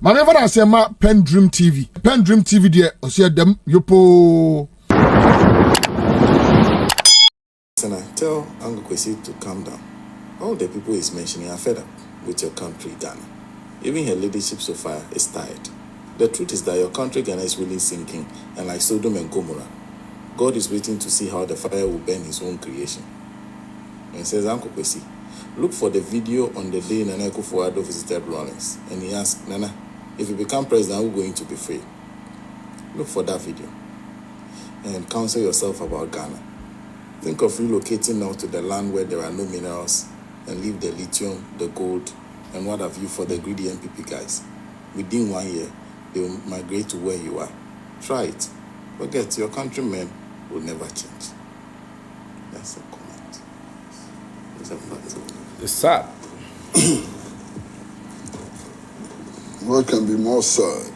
My never I say ma PENDREAM TV. PENDREAM TV there. I see them yopo. Tell Uncle Kwesi to calm down. All the people he's mentioning are fed up with your country, Ghana. Even her leadership so far is tired. The truth is that your country, Ghana, is really sinking, and like Sodom and Gomorrah, God is waiting to see how the fire will burn his own creation. And he says, Uncle Kwesi, look for the video on the day Nana Akufo-Addo visited Rawlings, and he asked, Nana, if you become president, are we going to be free? Look for that video and counsel yourself about Ghana. Think of relocating now to the land where there are no minerals and leave the lithium, the gold, and what have you for the greedy MPP guys. Within 1 year, they will migrate to where you are. Try it. Forget, your countrymen will never change. That's a comment. It's a fact. It's sad. What can be more sad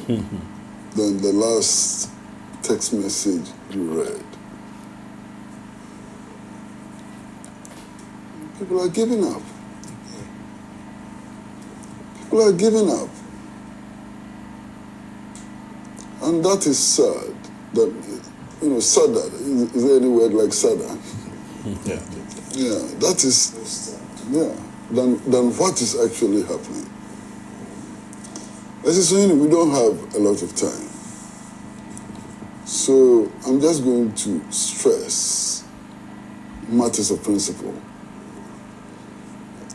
than the last text message you read? People are giving up. People are giving up. And that is sad. That, sadder. Is there any word like sadder? Yeah. Yeah, that is, than what is actually happening. As I say, we don't have a lot of time. So I'm just going to stress matters of principle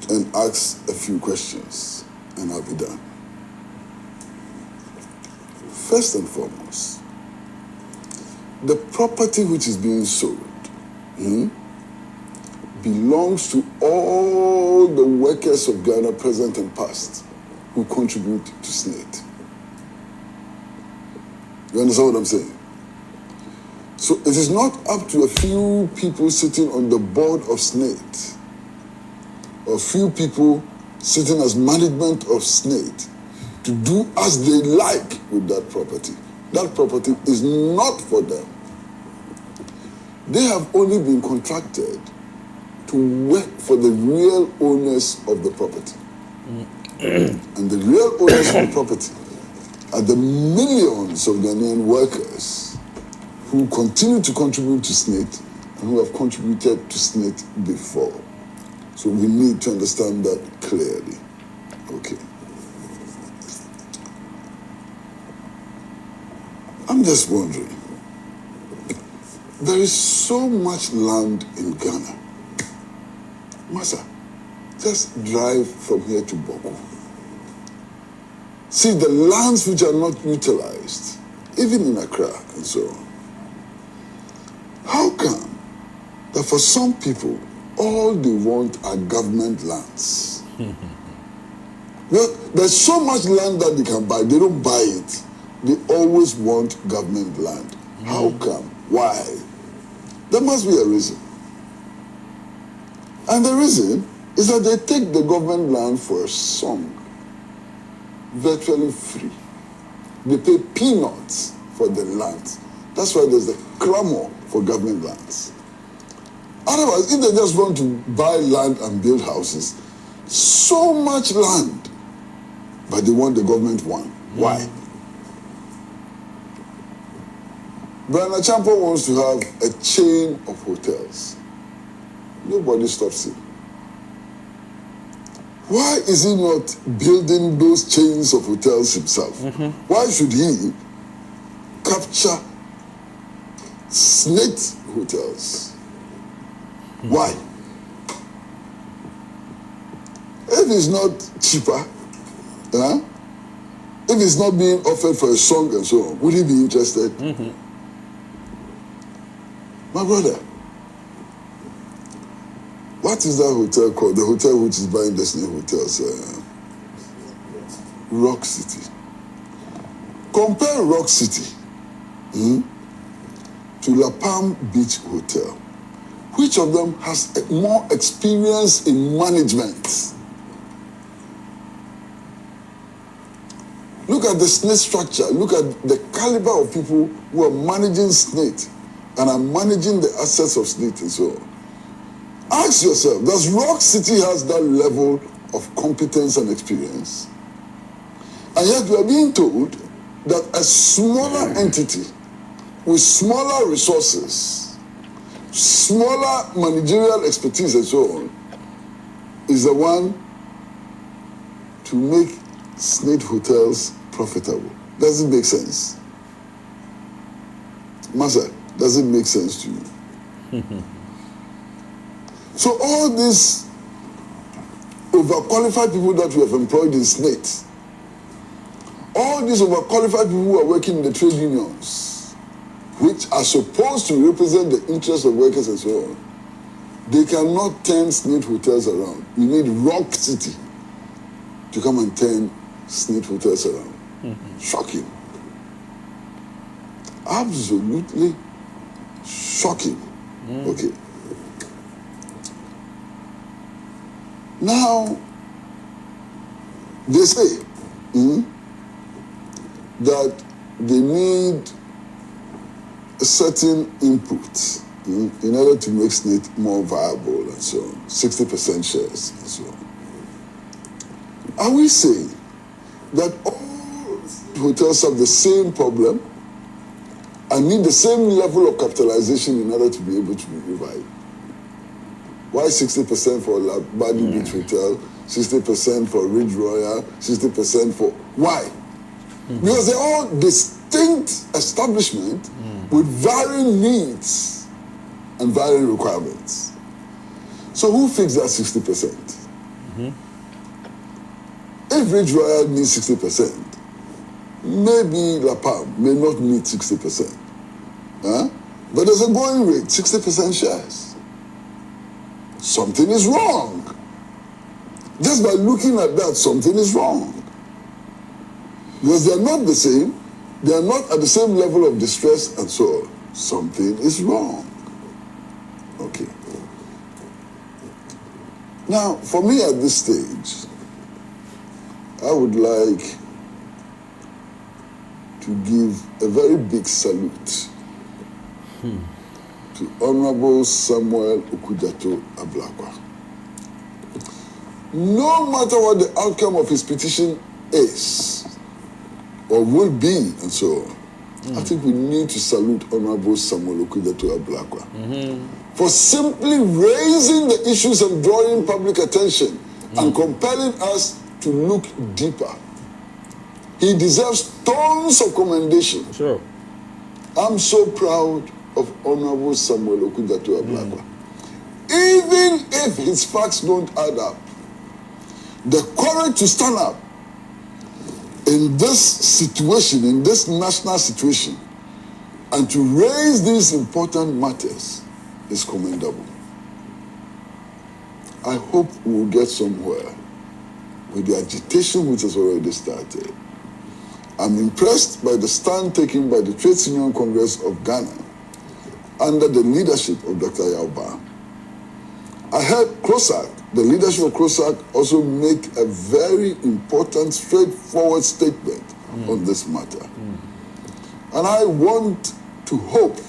and ask a few questions, and I'll be done. First and foremost, the property which is being sold belongs to all the workers of Ghana, present and past, who contribute to SSNIT. You understand what I'm saying? So it is not up to a few people sitting on the board of SSNIT or few people sitting as management of SSNIT to do as they like with that property. That property is not for them. They have only been contracted to work for the real owners of the property. And the real owners of the property are the millions of Ghanaian workers who continue to contribute to SSNIT and who have contributed to SSNIT before. So we need to understand that clearly. Okay. I'm just wondering, there is so much land in Ghana. Masa, just drive from here to Boko. See the lands which are not utilized, even in Accra and so on. How come that for some people, all they want are government lands? Well, there's so much land that they can buy, they don't buy it. They always want government land. How come? Why? There must be a reason. And the reason is that they take the government land for a song, virtually free. They pay peanuts for the land. That's why there's a clamor for government lands. Otherwise, if they just want to buy land and build houses, so much land, but they want the government one. Why? Bryan Acheampong wants to have a chain of hotels. Nobody stops him. Why is he not building those chains of hotels himself? Why should he capture SSNIT hotels? Why? If it's not cheaper, if it's not being offered for a song and so on, would he be interested? My brother, what is that hotel called? The hotel which is buying the SSNIT hotels? Rock City. Compare Rock City to La Palm Beach Hotel. Which of them has more experience in management? Look at the SSNIT structure. Look at the caliber of people who are managing SSNIT and are managing the assets of SSNIT and so on. Ask yourself, does Rock City has that level of competence and experience? And yet we are being told that a smaller entity with smaller resources, smaller managerial expertise and so on, is the one to make SSNIT hotels profitable. Does it make sense? Master, does it make sense to you? So all these overqualified people that we have employed in SSNIT, all these overqualified people who are working in the trade unions, which are supposed to represent the interests of workers and so on, they cannot turn SSNIT hotels around. You need Rock City to come and turn SSNIT hotels around. Shocking. Absolutely shocking. Okay. Now, they say that they need a certain input in order to make SSNIT more viable and so on, 60% shares and so on. Are we saying that all hotels have the same problem and need the same level of capitalization in order to be able to be revived? Why 60% for Labadi Beach Hotel, 60% for Ridge Royal, 60% for... Why? Because they're all distinct establishments with varying needs and varying requirements. So who fixed that 60%? If Ridge Royal needs 60%, maybe La Palm may not need 60%. But there's a going rate, 60% shares. Something is wrong. Just by looking at that, something is wrong. Because they're not the same, they are not at the same level of distress and so on. Something is wrong. Okay. Now, for me at this stage, I would like to give a very big salute to Honorable Samuel Okudzato Ablakwa. No matter what the outcome of his petition is or will be and so on, I think we need to salute Honorable Samuel Okudzato Ablakwa for simply raising the issues and drawing public attention and compelling us to look deeper. He deserves tons of commendation. Sure. I'm so proud of Honorable Samuel Okudzato Ablakwa. Even if his facts don't add up, the courage to stand up in this situation, in this national situation, and to raise these important matters is commendable. I hope we'll get somewhere with the agitation which has already started. I'm impressed by the stand taken by the Trades Union Congress of Ghana under the leadership of Dr. Yauba. I heard CROSAC, the leadership of CROSAC, also make a very important, straightforward statement on this matter. And I want to hope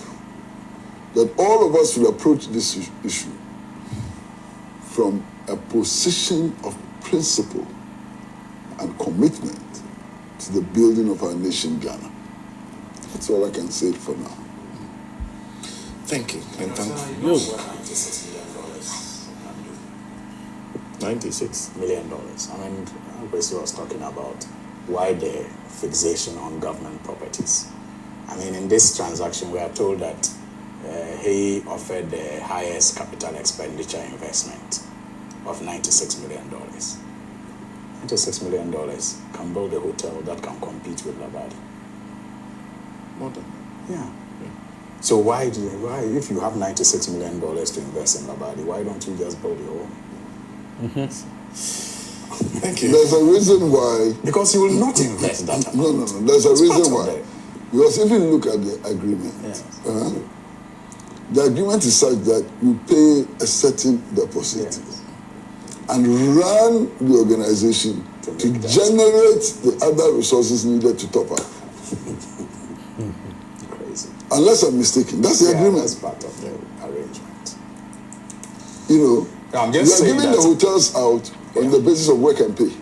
that all of us will approach this issue from a position of principle and commitment to the building of our nation, Ghana. That's all I can say for now. Thank you. And thank you. $96 million. I mean, Kwesi was talking about why the fixation on government properties. I mean, in this transaction, we are told that he offered the highest capital expenditure investment of $96 million. $96 million can build a hotel that can compete with Labadi. More than Yeah. So why, if you have $96 million to invest in Labadi, why don't you just build your own? Thank you. There's a reason why. Because you will not invest that amount. No. There's a reason why. Because if you look at the agreement, the agreement is such that you pay a certain deposit and run the organization to generate the other resources needed to top up. Crazy. Unless I'm mistaken, that's the agreement. That's part of the arrangement. You know, I'm we just are saying giving that the hotels out on the basis of work and pay.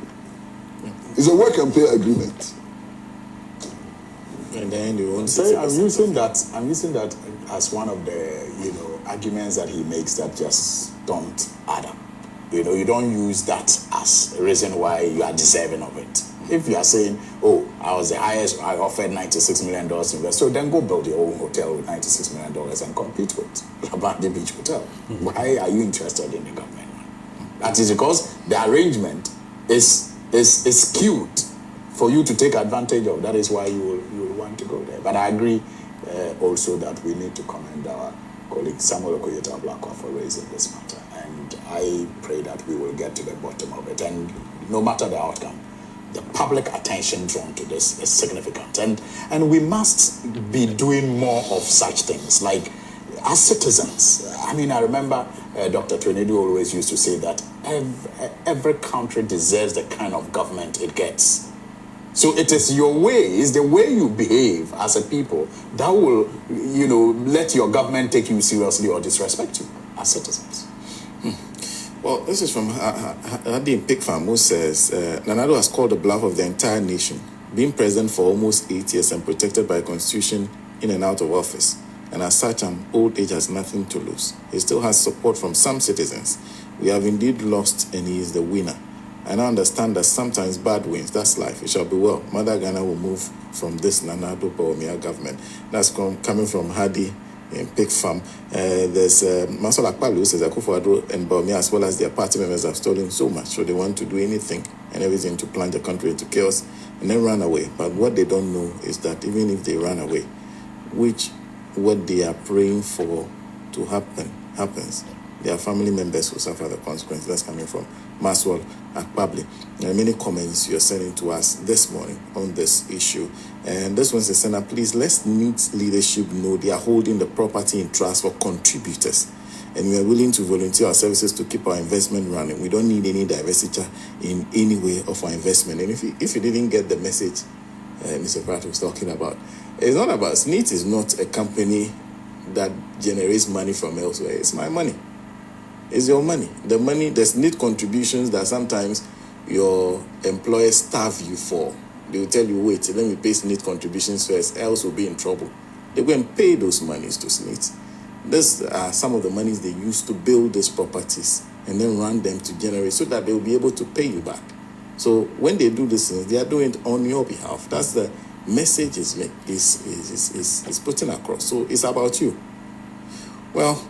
It's a work and pay agreement. And then you won't say I'm using that as one of the arguments that he makes that just don't add up. You don't use that as a reason why you are deserving of it. If you are saying, oh, I was the highest, I offered $96 million to invest, so then go build your own hotel with $96 million and compete with Labande Beach Hotel. Why are you interested in the government? That is because the arrangement is skewed for you to take advantage of. That is why you will want to go there. But I agree also that we need to commend our colleague Samuel Okoyeta Ablakwa for raising this matter. And I pray that we will get to the bottom of it. And no matter the outcome, the public attention drawn to this is significant. And we must be doing more of such things. Like, as citizens, I mean, I remember Dr. Twenedu always used to say that every country deserves the kind of government it gets. So it is your way, it's the way you behave as a people that will, let your government take you seriously or disrespect you as citizens. Well, this is from Hadi Pikfam, who says, Nanado has called the bluff of the entire nation, being president for almost 8 years and protected by a constitution in and out of office. And as such, old age has nothing to lose. He still has support from some citizens. We have indeed lost, and he is the winner. I now understand that sometimes bad wins. That's life. It shall be well. Mother Ghana will move from this Nanado Bawumia government. That's coming from Hadi in Pig Farm. There's Masol Akpalu who says Akufo-Addo and Bawumia, as well as their party members, have stolen so much, so they want to do anything and everything to plunge the country into chaos and then run away. But what they don't know is that even if they run away, what they are praying for to happens, their family members will suffer the consequences. That's coming from Maswell Akpabli. There are many comments you're sending to us this morning on this issue. And this one says, Senator, please, let's NIT leadership know they are holding the property in trust for contributors. And we are willing to volunteer our services to keep our investment running. We don't need any diversity in any way of our investment. And if you didn't get the message Mr. Pratt was talking about, it's not about, SSNIT is not a company that generates money from elsewhere. It's my money. It's your money. The money, there's SSNIT contributions that sometimes your employers starve you for. They will tell you, wait, let me pay SSNIT contributions first, else we'll be in trouble. They go and pay those monies to SSNIT. These are some of the monies they use to build these properties and then run them to generate so that they will be able to pay you back. So when they do these things, they are doing it on your behalf. That's the message is putting across. So it's about you. Well,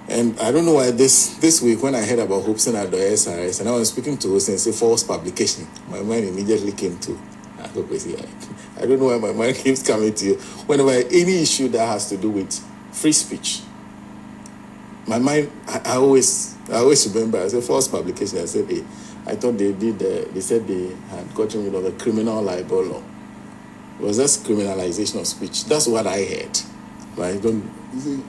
and I don't know why this week when I heard about Hobson at the SRS and I was speaking to us and say false publication, my mind immediately came to I don't know why my mind keeps coming to you. Whenever any issue that has to do with free speech, my mind, I always remember, I said false publication. I said, hey, I thought they said they had gotten rid of the criminal libel law. It was just criminalization of speech. That's what I heard. But I don't... You see,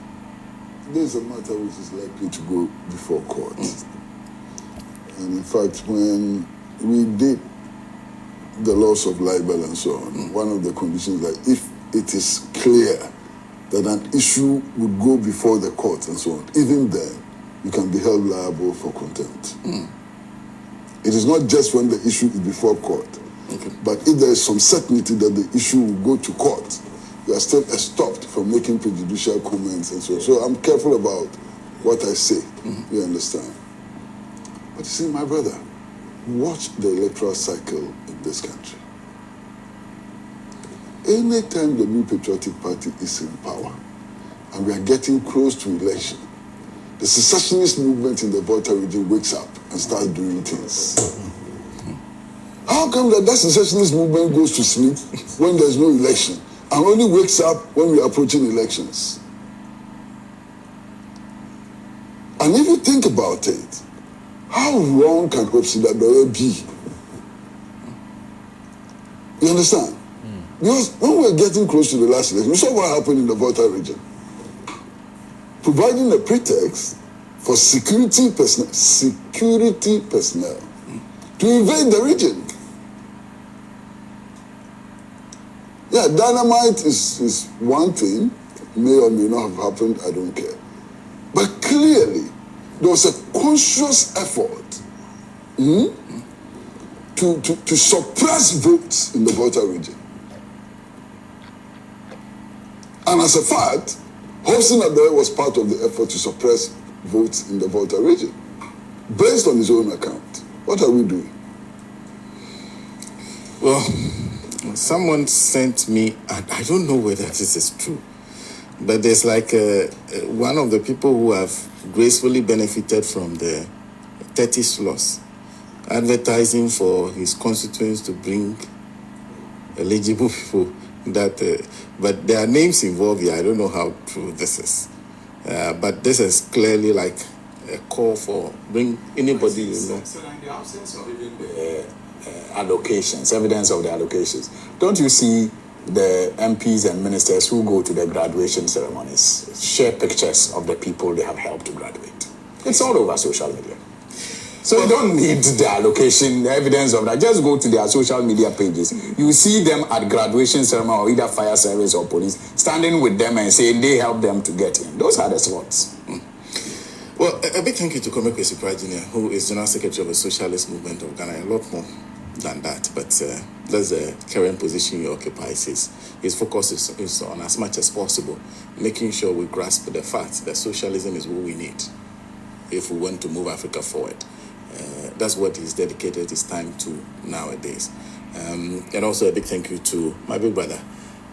there's a matter which is likely to go before court. And in fact, when we did the laws of libel and so on, one of the conditions that if it is clear that an issue would go before the court and so on, even then, you can be held liable for contempt. It is not just when the issue is before court, but if there is some certainty that the issue will go to court, you are still stopped from making prejudicial comments and so on. So I'm careful about what I say, you understand? But you see, my brother, watch the electoral cycle in this country. Anytime the New Patriotic Party is in power, and we are getting close to election, the secessionist movement in the Volta region wakes up and starts doing things. How come that secessionist movement goes to sleep when there's no election and only wakes up when we're approaching elections? And if you think about it, how wrong can Hobson be? You understand? Because when we're getting close to the last election, we saw what happened in the Volta region. Providing a pretext for security personnel to invade the region. Yeah, dynamite is one thing, may or may not have happened, I don't care. But clearly, there was a conscious effort to to suppress votes in the Volta region. And as a fact, Hobson Adare was part of the effort to suppress votes in the Volta region, based on his own account. What are we doing? Well, someone sent me, I don't know whether this is true, but there's like one of the people who have gracefully benefited from the 30 slots, advertising for his constituents to bring eligible people that, but there are names involved here. I don't know how true this is. But this is clearly like a call for bring anybody you know. So in the absence of even the allocations, evidence of the allocations, don't you see the MPs and ministers who go to the graduation ceremonies share pictures of the people they have helped to graduate? It's all over social media. So you don't need the allocation, the evidence of that. Just go to their social media pages. You see them at graduation ceremony or either fire service or police standing with them and saying they helped them to get in. Those are the slots. Well, a big thank you to Kwame Kwesi Prajina, who is General Secretary of the Socialist Movement of Ghana. A lot more than that, but that's the current position he occupies. His focus is on, as much as possible, making sure we grasp the fact that socialism is what we need if we want to move Africa forward. That's what he's dedicated his time to nowadays. And also a big thank you to my big brother,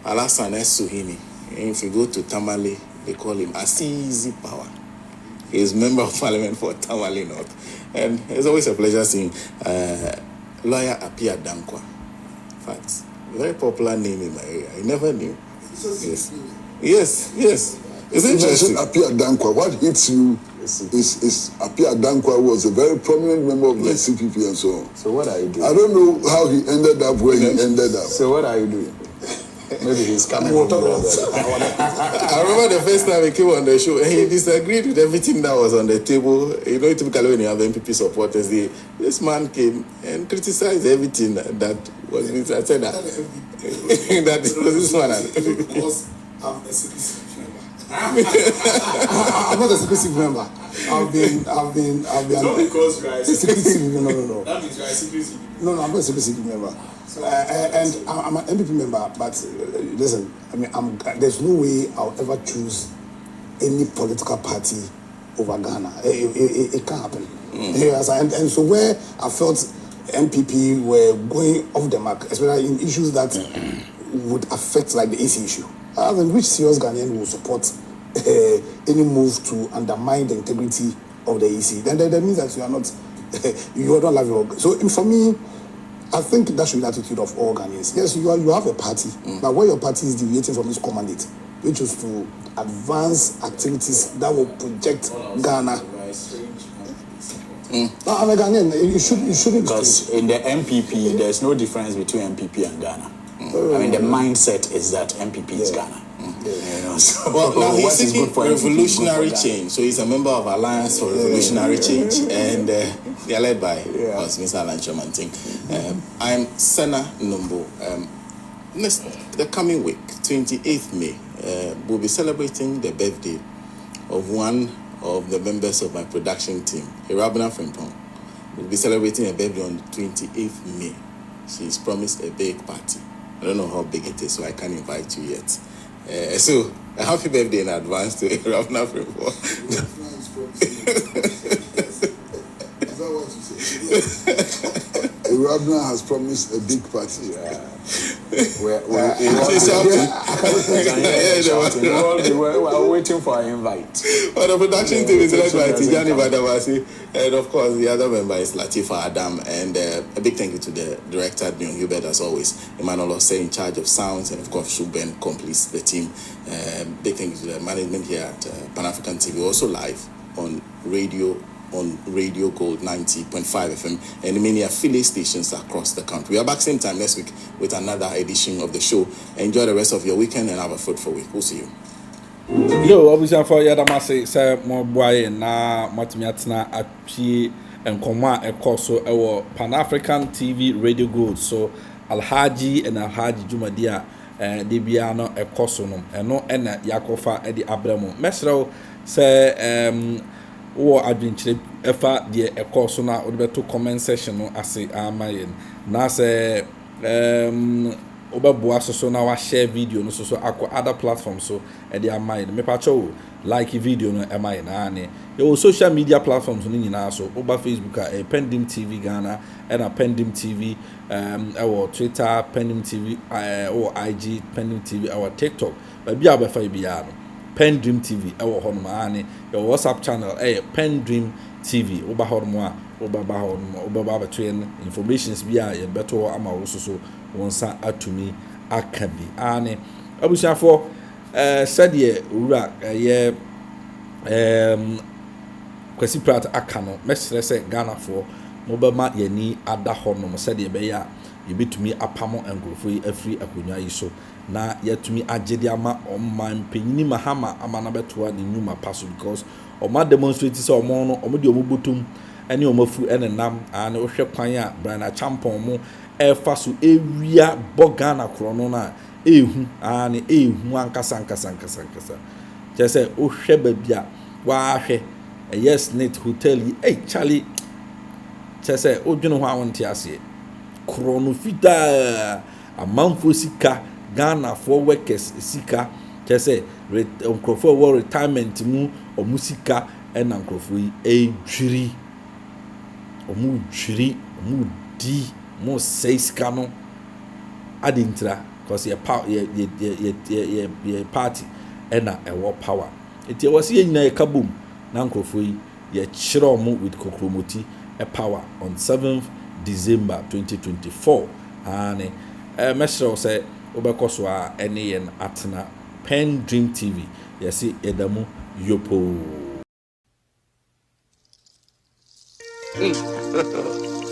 Alassane Suhini. If you go to Tamale, they call him Asizi Power. He's member of parliament for Tamale North. And it's always a pleasure seeing lawyer Acheampong. In fact, very popular name in my area. I never knew. Yes. It's interesting. Acheampong, what hits you is Acheampong was a very prominent member of the CPP and so on. So what are you doing? I don't know how he ended up where he ended up. So what are you doing? Maybe he's coming from I remember the first time he came on the show and he disagreed with everything that was on the table. You know, typically when you have MPP supporters, this man came and criticized everything that was being said. I said that it was this one. Because I'm a CPC member. I'm not a CPC member. I've been. Not because you are a CPC. No. That means you are a CPC. No, I'm not a CPC member. And I'm an MPP member, but listen, I mean, there's no way I'll ever choose any political party over Ghana. It can't happen. Yes, and so where I felt MPP were going off the mark, especially in issues that would affect like the AC issue, I mean, which serious Ghanaian will support any move to undermine the integrity of the EC? Then that means that you are not, you don't love your. So for me, I think that should be the attitude of all Ghanaians. Yes, you have a party, but where your party is deviating from its common mandate, which is to advance activities that will project Ghana. No, I'm a Ghanaian. You shouldn't. Because in the MPP, there's no difference between MPP and Ghana. I mean, the mindset is that MPP is Ghana. You know, so well, now he's seeking revolutionary change. So he's a member of Alliance for Revolutionary Change, and they are led by Mr. Alan Chomanting. I'm Sena Numbo. The coming week, 28th May, we'll be celebrating the birthday of one of the members of my production team, Irabna Frimpong. We'll be celebrating her birthday on the 28th May. She's promised a big party. I don't know how big it is, so I can't invite you yet. So, a happy birthday in advance to Irabna Frimpong. Is that what you say? Irabna has promised a big party. We're waiting for an invite. Well, the production team is led by Tijani Badawasi, and of course the other member is Latifa Adam, and a big thank you to the director Dion Hubert as always, Emmanuel Osei in charge of sounds, and of course Shuben completes the team. Big thank you to the management here at Pan African TV, also live on Radio Gold 90.5 FM and many affiliate stations across the country. We are back same time next week with another edition of the show. Enjoy the rest of your weekend and have a fruitful week. We'll see you. Yo, obviously for Yadamase say more boy na matimiatna atwi enkoma ekoso ewo Pan African TV Radio Gold. So Alhaji and Alhaji Jumadia de bia no ekoso no eno ena yakofa e di abramo. Mesro say wo adwenkyerɛ ɛfa deɛ ɛkɔ so na wo beto comment section no ase ama yɛn na sɛ wobɛboa so na wa share video no so akɔ other platforms so ɛde ama yɛn mepakyɛ wo like video no ɛma yɛn ane yɛwɔ social media platforms no nyinaa so woba Facebook a PENDREAM TV Ghana ɛna PENDREAM TV ɛwɔ Twitter PENDREAM TV ɛwɔ IG PENDREAM TV ɛwɔ TikTok baabi a wobɛfa biara no PENDREAM TV ɛwɔ hɔ nom ane yɛwɔ WhatsApp channel PENDREAM TV woba hɔ nom a wobaba hɔ nom wobaba abɛto yɛn informations bi a yɛbɛto hɔ ama wo so wɔn sa atumi aka bi ane abusuafo sɛdeɛ owura ɛyɛ Kwasi Pratt aka no mɛsrɛ sɛ Ghanafoɔ mobɛma yɛni ada hɔ nom sɛdeɛ ɛbɛyɛ a yɛbɛtumi apamo nkurɔfoɔ yi afiri akonnwa yi so na yɛtumi agye de ama ɔman panyini Mahama ama na bɛtoa ne nnwuma pa so because ɔma demonstrate sɛ ɔmo no ɔmo de ɔmo botom ɛne ɔmo afu ɛne nam ane wohwɛ kwan a Bryan Acheampong mo ɛfa so ewia bɔ Ghana korɔ no na ehu ane ehu ankasa kyerɛ sɛ wohwɛ baabi a waahwɛ ɛyɛ SSNIT hotel yi Charlie kyerɛ sɛ wodwene ho a wonte aseɛ korɔ no fitaa amanfo sika Ghanafoɔ workers sika kyerɛ sɛ nkurɔfoɔ wɔ retirement mu ɔmo sika ɛna nkurɔfoɔ yi edwiri ɔmo di mo sɛ sika no adintira because ye party ɛna ɛwɔ power eti ɛwɔ sɛ yɛn nyinaa yɛka bom na nkurɔfoɔ yi yɛkyerɛ ɔmo with kokromoti power on 7th December 2024 ane mɛhyerɛw sɛ wobɛkɔ so a ɛne yɛn atena PENDREAM TV yɛsi yɛdamu yopo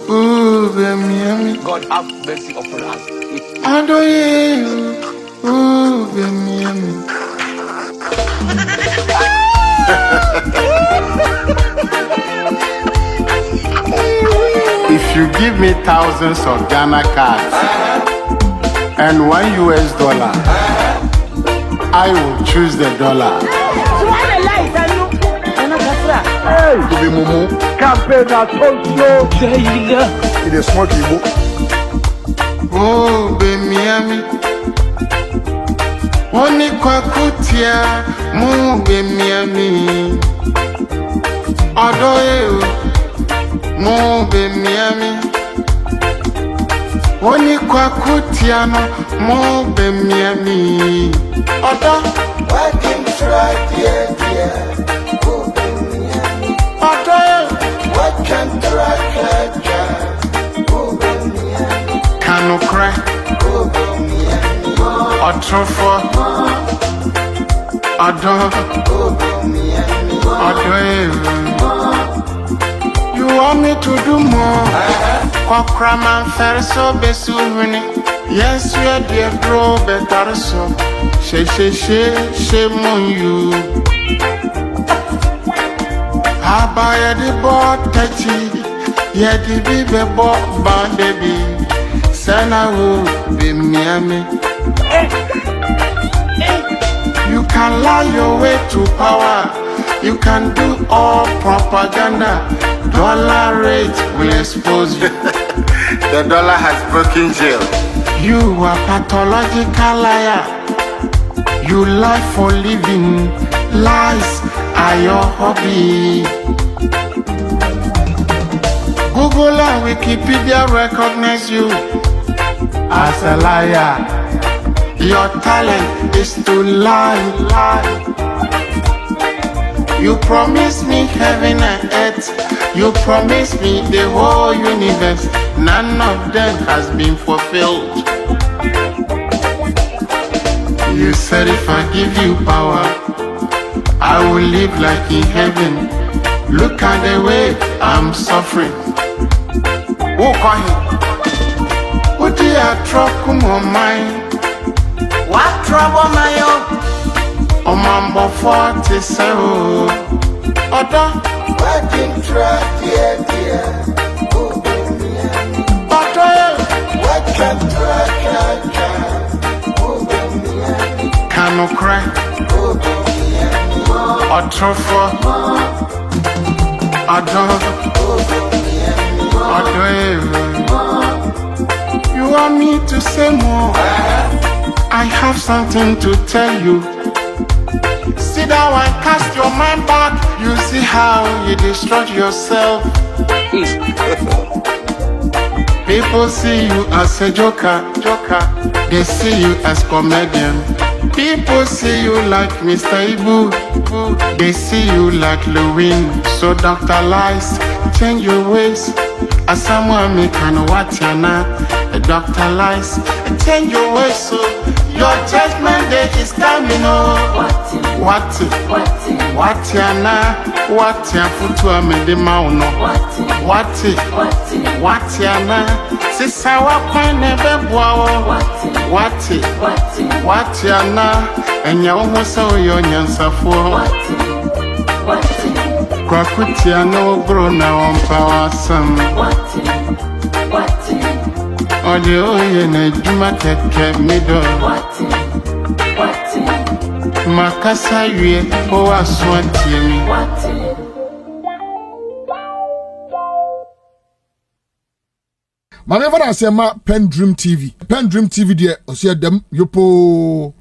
Ooh, Miami. God have mercy upon us. I do you. Ooh, Miami. If you give me thousands of Ghana cards and $1, I will choose the dollar. To be mumu. Campaign at Tokyo. It is smart people. Oh, Miami. Oni kwa kutia mu Miami. Odoye mu Miami. Oni kwa kutia no mu Miami. Odo Working try dear. Working try Kanu cry. Otrofo. Odo. You want me to do more? Kokra man fer so besu huni. Yes, we are dear grow better so. She mon you. Abaya the board touchy. Yeah, the baby boy band baby. Sana will be Miami. You can lie your way to power. You can do all propaganda. Dollar rate will expose you. The dollar has broken jail. You are pathological liar. You lie for living. Lies are your hobby. Google and Wikipedia recognize you as a liar. Your talent is to lie. You promised me heaven and earth. You promised me the whole universe. None of them has been fulfilled. You said if I give you power, I will live like in heaven. Look at the way I'm suffering. Walk on him. What do you trouble on mine? What trouble my own? On my 47. Odo. Working try dear. Odo. Working try. Kanu cry. Otrofo. You want me to say more? I have something to tell you. Sit down and cast your mind back. You see how you destroyed yourself. People see you as a joker. They see you as comedian. People see you like Mr. Ibu. They see you like Lewin. So Dr. Lice, change your ways. As someone me can watch you now. Dr. Lice, change your ways. So your judgment day is coming. What ya na? What ya futu amede mauno? What ya na? Sisa wakwane bebwa. What ya na? Enya uhosa uyo nyansafo. Kwa kutia no bro na wampa wasam. Ode oye na juma keke mido. Makasa yue owa swantie mi. Manever I say ma PENDREAM TV. PENDREAM TV there, I see them yopo.